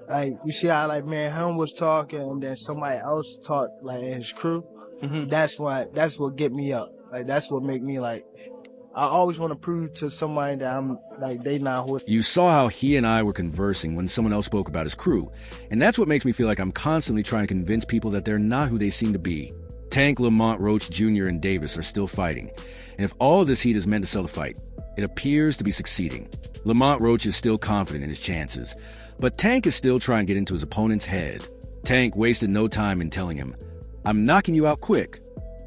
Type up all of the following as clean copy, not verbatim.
Like, you see how, like, man, him was talking and then somebody else talked, like, in his crew? That's what get me up. Like, that's what make me, like, I always want to prove to somebody that I'm, like, they not who. You saw how he and I were conversing when someone else spoke about his crew, and that's what makes me feel like I'm constantly trying to convince people that they're not who they seem to be. Tank, Lamont Roach Jr., and Davis are still fighting, and if all of this heat is meant to sell the fight, it appears to be succeeding. Lamont Roach is still confident in his chances, but Tank is still trying to get into his opponent's head. Tank wasted no time in telling him, "I'm knocking you out quick."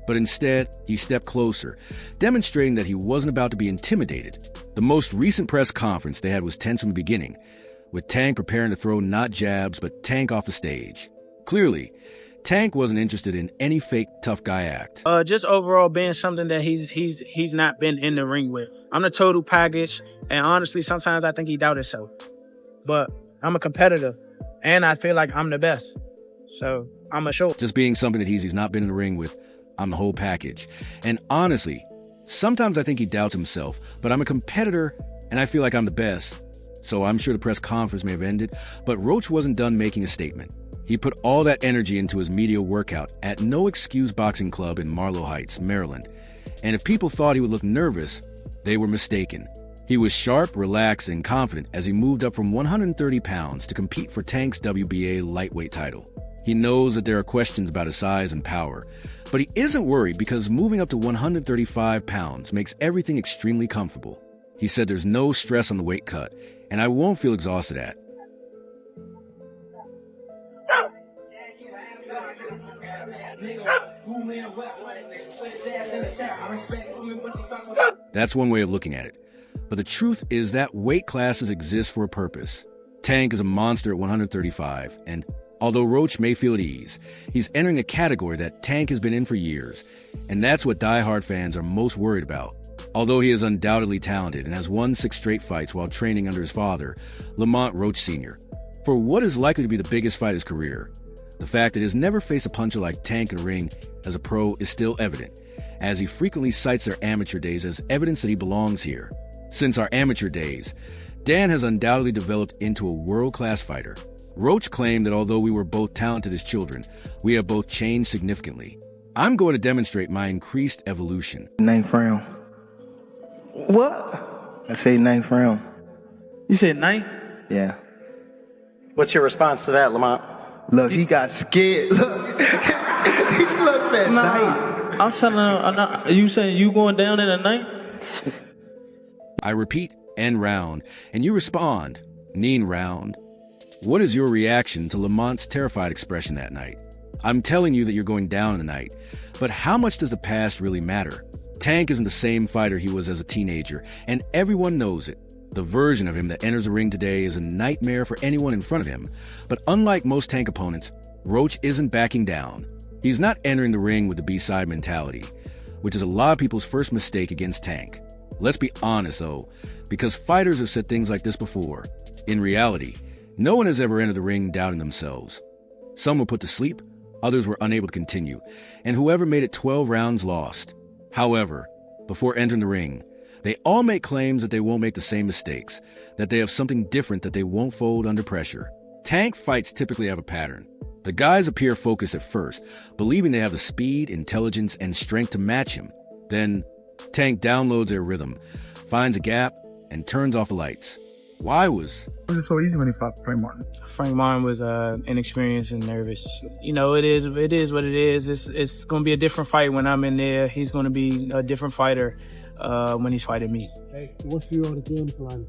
But instead, he stepped closer, demonstrating that he wasn't about to be intimidated. The most recent press conference they had was tense from the beginning, with Tank preparing to throw not jabs, but Tank off the stage. Clearly, Tank wasn't interested in any fake tough guy act. Just overall being something that he's not been in the ring with. I'm the total package, and honestly, sometimes I think he doubts himself. But I'm a competitor, and I feel like I'm the best. So I'm a show. Just being something that he's not been in the ring with, I'm the whole package. And honestly, sometimes I think he doubts himself, but I'm a competitor and I feel like I'm the best. So I'm sure the press conference may have ended, but Roach wasn't done making a statement. He put all that energy into his media workout at No Excuse Boxing Club in Marlow Heights, Maryland. And if people thought he would look nervous, they were mistaken. He was sharp, relaxed, and confident as he moved up from 130 pounds to compete for Tank's WBA lightweight title. He knows that there are questions about his size and power, but he isn't worried because moving up to 135 pounds makes everything extremely comfortable. He said there's no stress on the weight cut, and I won't feel exhausted at. That's one way of looking at it. But the truth is that weight classes exist for a purpose. Tank is a monster at 135, and although Roach may feel at ease, he's entering a category that Tank has been in for years, and that's what die-hard fans are most worried about. Although he is undoubtedly talented and has won 6 straight fights while training under his father, Lamont Roach Sr., for what is likely to be the biggest fight of his career, the fact that he has never faced a puncher like Tank in a ring as a pro is still evident, as he frequently cites their amateur days as evidence that he belongs here. Since our amateur days, Dan has undoubtedly developed into a world-class fighter. Roach claimed that although we were both talented as children, we have both changed significantly. I'm going to demonstrate my increased evolution. 9th round. What? I say 9th round. You said 9? Yeah. What's your response to that, Lamont? Look, he got scared. Look. He looked at night. I'm telling you, you saying you going down in a night? I repeat, end round, and you respond, neen round. What is your reaction to Lamont's terrified expression that night? I'm telling you that you're going down in the night, but how much does the past really matter? Tank isn't the same fighter he was as a teenager, and everyone knows it. The version of him that enters the ring today is a nightmare for anyone in front of him, but unlike most Tank opponents, Roach isn't backing down. He's not entering the ring with the B-side mentality, which is a lot of people's first mistake against Tank. Let's be honest though, because fighters have said things like this before. In reality, no one has ever entered the ring doubting themselves. Some were put to sleep, others were unable to continue, and whoever made it 12 rounds lost. However, before entering the ring, they all make claims that they won't make the same mistakes, that they have something different that they won't fold under pressure. Tank fights typically have a pattern. The guys appear focused at first, believing they have the speed, intelligence, and strength to match him. Then, Tank downloads their rhythm, finds a gap, and turns off the lights. Why was it so easy when he fought Frank Martin? Frank Martin was inexperienced and nervous. You know, it is what it is. It's going to be a different fight when I'm in there. He's going to be a different fighter when he's fighting me. Hey, what's your game plan?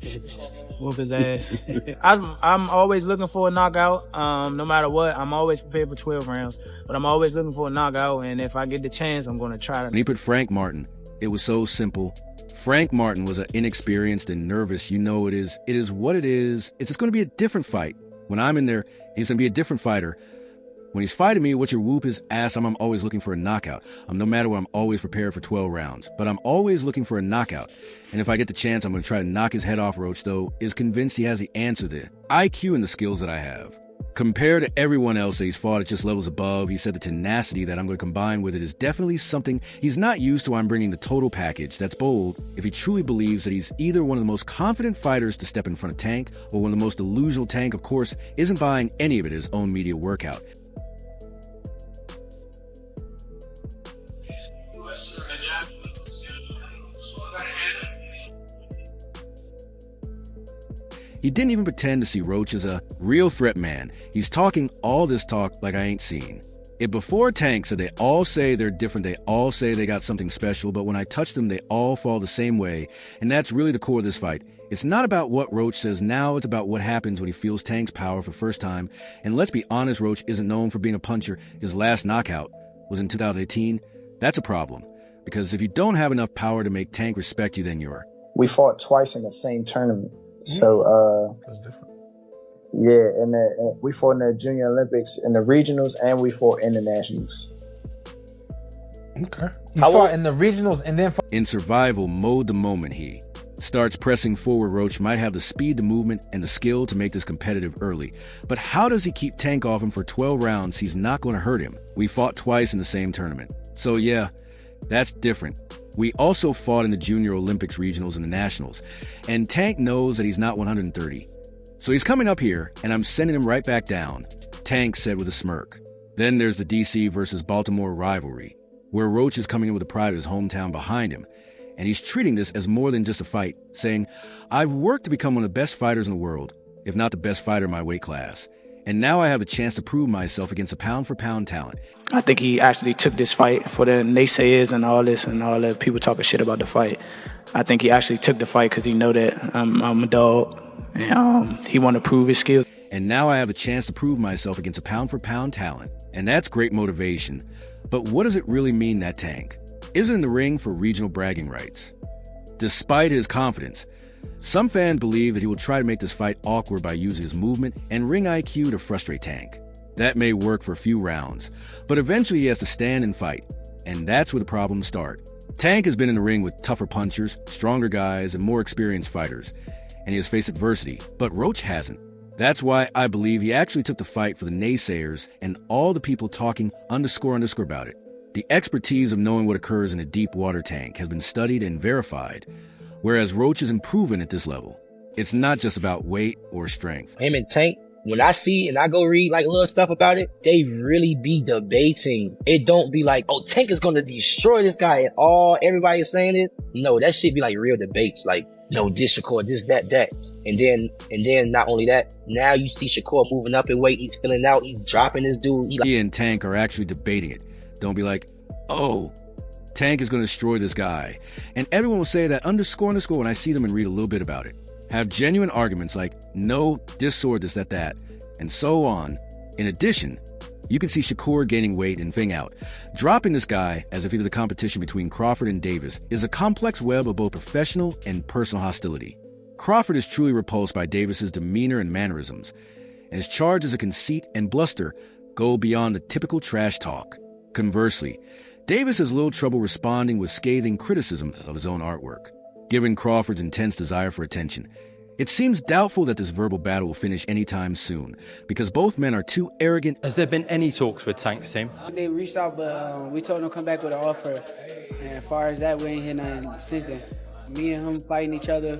Whoop his ass. I'm always looking for a knockout. No matter what, I'm always prepared for 12 rounds. But I'm always looking for a knockout, and if I get the chance, I'm going to try to. When he put Frank Martin, it was so simple. Frank Martin was inexperienced and nervous. You know it is. It is what it is. It's just going to be a different fight. When I'm in there, he's going to be a different fighter. When he's fighting me, what your whoop is ass, I'm always looking for a knockout. No matter what, I'm always prepared for 12 rounds. But I'm always looking for a knockout. And if I get the chance, I'm going to try to knock his head off. Roach, though, is convinced he has the answer there. IQ and the skills that I have. Compared to everyone else that he's fought at just levels above, he said the tenacity that I'm going to combine with it is definitely something he's not used to. I'm bringing the total package. That's bold if he truly believes that he's either one of the most confident fighters to step in front of Tank or one of the most delusional. Tank, of course, isn't buying any of it his own media workout. He didn't even pretend to see Roach as a real threat, man. He's talking all this talk like I ain't seen. If before Tank said they all say they're different, they all say they got something special, but when I touch them, they all fall the same way. And that's really the core of this fight. It's not about what Roach says now, it's about what happens when he feels Tank's power for the first time. And let's be honest, Roach isn't known for being a puncher. His last knockout was in 2018. That's a problem. Because if you don't have enough power to make Tank respect you, then you're... We fought twice in the same tournament. So, That's different. yeah, and we fought in the Junior Olympics, in the regionals, and we fought in the nationals. Okay. You fought in the regionals and then fought. In survival mode, the moment he starts pressing forward, Roach might have the speed, the movement, and the skill to make this competitive early. But how does he keep Tank off him for 12 rounds? He's not going to hurt him. We fought twice in the same tournament. So yeah, that's different. We also fought in the Junior Olympics regionals and the nationals. And Tank knows that he's not 130. So he's coming up here, and I'm sending him right back down, Tank said with a smirk. Then there's the DC versus Baltimore rivalry, where Roach is coming in with the pride of his hometown behind him. And he's treating this as more than just a fight, saying, I've worked to become one of the best fighters in the world, if not the best fighter in my weight class. And now I have a chance to prove myself against a pound-for-pound talent. I think he actually took this fight for the naysayers and all this and all the people talking shit about the fight. I think he actually took the fight because he know that I'm a dog, and he want to prove his skills. And now I have a chance to prove myself against a pound-for-pound talent. And that's great motivation. But what does it really mean, that Tank isn't in the ring for regional bragging rights? Despite his confidence, some fans believe that he will try to make this fight awkward by using his movement and ring IQ to frustrate Tank. That may work for a few rounds, but eventually he has to stand and fight, and that's where the problems start. Tank has been in the ring with tougher punchers, stronger guys, and more experienced fighters, and he has faced adversity, but Roach hasn't. That's why I believe he actually took the fight for the naysayers and all the people talking _ about it. The expertise of knowing what occurs in a deep water tank has been studied and verified, whereas Roach is improving at this level. It's not just about weight or strength. Him and Tank, when I see and I go read like little stuff about it, they really be debating. It don't be like, oh, Tank is gonna destroy this guy and everybody is saying it. No, that shit be like real debates, like, no, this Shakur, this, that. And then not only that, now you see Shakur moving up in weight, he's filling out, he's dropping this dude. He and Tank are actually debating it. Don't be like, oh, Tank is going to destroy this guy. And everyone will say that _ when I see them and read a little bit about it. Have genuine arguments like, no, this sword, this, that, and so on. In addition, you can see Shakur gaining weight and thing out. Dropping this guy, as if either the competition between Crawford and Davis, is a complex web of both professional and personal hostility. Crawford is truly repulsed by Davis's demeanor and mannerisms, and his charges of conceit and bluster go beyond the typical trash talk. Conversely, Davis has little trouble responding with scathing criticism of his own artwork. Given Crawford's intense desire for attention, it seems doubtful that this verbal battle will finish anytime soon, because both men are too arrogant. Has there been any talks with Tank's team? They reached out, but we told them to come back with an offer. And as far as that, we ain't heard nothing since then. Me and him fighting each other,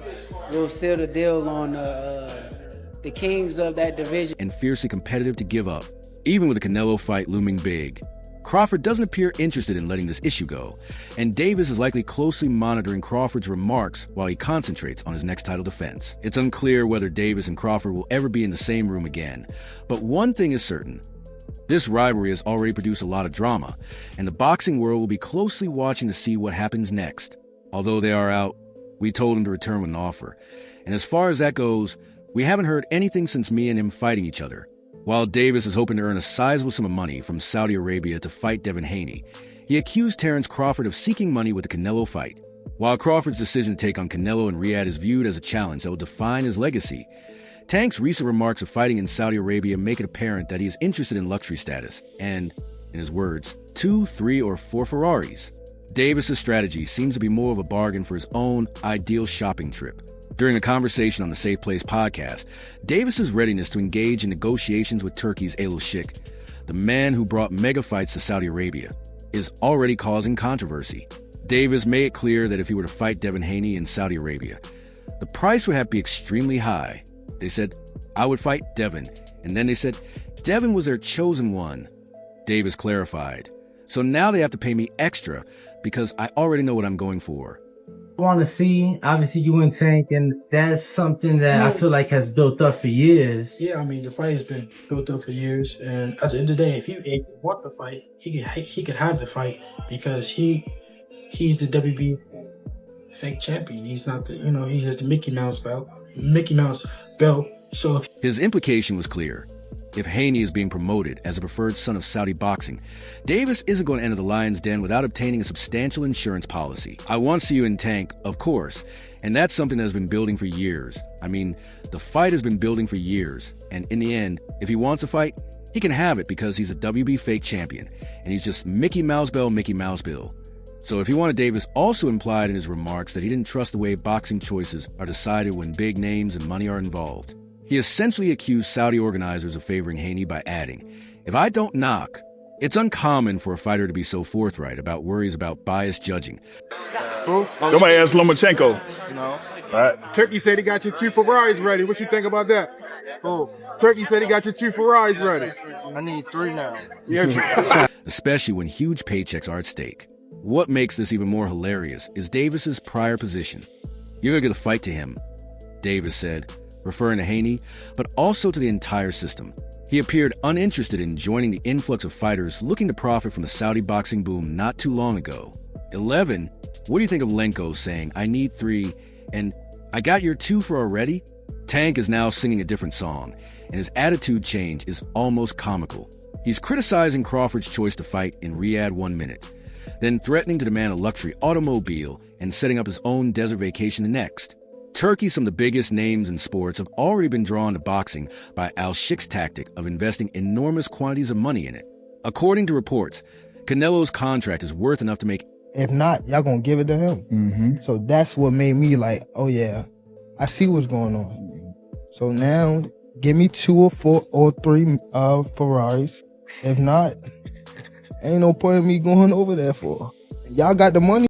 we'll seal the deal on the kings of that division. And fiercely competitive to give up, even with the Canelo fight looming big. Crawford doesn't appear interested in letting this issue go, and Davis is likely closely monitoring Crawford's remarks while he concentrates on his next title defense. It's unclear whether Davis and Crawford will ever be in the same room again, but one thing is certain. This rivalry has already produced a lot of drama, and the boxing world will be closely watching to see what happens next. Although they are out, we told him to return with an offer, and as far as that goes, we haven't heard anything since me and him fighting each other. While Davis is hoping to earn a sizable sum of money from Saudi Arabia to fight Devin Haney, he accused Terence Crawford of seeking money with the Canelo fight. While Crawford's decision to take on Canelo in Riyadh is viewed as a challenge that will define his legacy, Tank's recent remarks of fighting in Saudi Arabia make it apparent that he is interested in luxury status and, in his words, 2, 3, or 4 Ferraris. Davis's strategy seems to be more of a bargain for his own ideal shopping trip. During a conversation on the Safe Place podcast, Davis's readiness to engage in negotiations with Turkey's Al-Sheikh, the man who brought mega fights to Saudi Arabia, is already causing controversy. Davis made it clear that if he were to fight Devin Haney in Saudi Arabia, the price would have to be extremely high. They said, I would fight Devin. And then they said, Devin was their chosen one. Davis clarified, so now they have to pay me extra because I already know what I'm going for. I want to see, obviously, you and Tank, and that's something that I feel like has built up for years. Yeah, I mean, the fight has been built up for years, and at the end of the day, if he want the fight, he could have the fight because he's the WB fake champion. He's not the, he has the Mickey Mouse belt. So his implication was clear. If Haney is being promoted as a preferred son of Saudi boxing, Davis isn't going to enter the lion's den without obtaining a substantial insurance policy. I want to see you in Tank, of course, and that's something that has been building for years. I mean, the fight has been building for years, and in the end, if he wants a fight, he can have it because he's a WB fake champion, and he's just Mickey Mouse Bill. So if he wanted, Davis also implied in his remarks that he didn't trust the way boxing choices are decided when big names and money are involved. He essentially accused Saudi organizers of favoring Haney by adding, if I don't knock, it's uncommon for a fighter to be so forthright about worries about biased judging. Somebody asked Lomachenko. No. All right. Turkey said he got your 2 Ferraris ready. What you think about that? Oh, Turkey said he got your 2 Ferraris ready. I need 3 now. Yeah. Especially when huge paychecks are at stake. What makes this even more hilarious is Davis's prior position. You're going to get a fight to him, Davis said, referring to Haney, but also to the entire system. He appeared uninterested in joining the influx of fighters looking to profit from the Saudi boxing boom not too long ago. 11, what do you think of Lenko saying, I need 3, and I got your 2 for already? Tank is now singing a different song, and his attitude change is almost comical. He's criticizing Crawford's choice to fight in Riyadh 1 minute, then threatening to demand a luxury automobile and setting up his own desert vacation the next. Turkey, some of the biggest names in sports, have already been drawn to boxing by Al-Sheikh's tactic of investing enormous quantities of money in it. According to reports, Canelo's contract is worth enough to make... If not, y'all gonna give it to him. Mm-hmm. So that's what made me like, oh yeah, I see what's going on. So now, give me 2 or 4 or 3 Ferraris. If not, ain't no point in me going over there for. Y'all got the money.